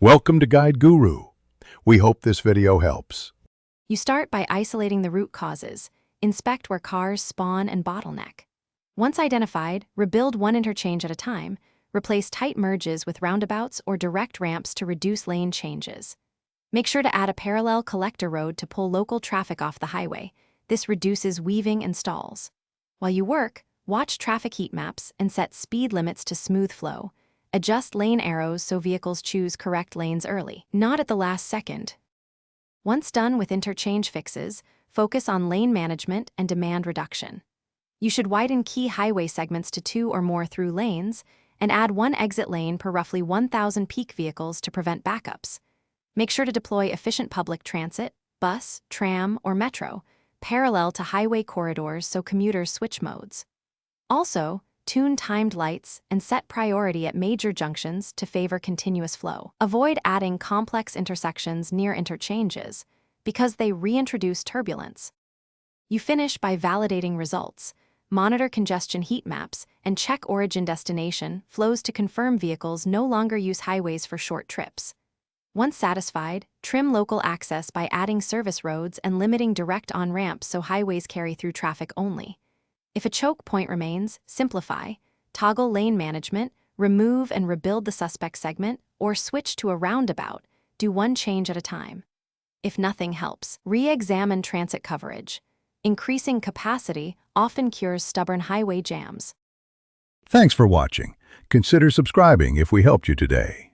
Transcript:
Welcome to Guide Guru. We hope this video helps. You start by isolating the root causes. Inspect where cars spawn and bottleneck. Once identified, rebuild one interchange at a time. Replace tight merges with roundabouts or direct ramps to reduce lane changes. Make sure to add a parallel collector road to pull local traffic off the highway. This reduces weaving and stalls. While you work, watch traffic heat maps and set speed limits to smooth flow. Adjust lane arrows so vehicles choose correct lanes early, not at the last second. Once done with interchange fixes, focus on lane management and demand reduction. You should widen key highway segments to 2 or more through lanes and add 1 exit lane per roughly 1,000 peak vehicles to prevent backups. Make sure to deploy efficient public transit, bus, tram, or metro, parallel to highway corridors so commuters switch modes. Also, tune timed lights and set priority at major junctions to favor continuous flow. Avoid adding complex intersections near interchanges because they reintroduce turbulence. You finish by validating results. Monitor congestion heat maps and check origin-destination flows to confirm vehicles no longer use highways for short trips. Once satisfied, trim local access by adding service roads and limiting direct on-ramps so highways carry through traffic only. If a choke point remains, simplify, toggle lane management, remove and rebuild the suspect segment, or switch to a roundabout. Do one change at a time. If nothing helps, re-examine transit coverage. Increasing capacity often cures stubborn highway jams. Thanks for watching. Consider subscribing if we helped you today.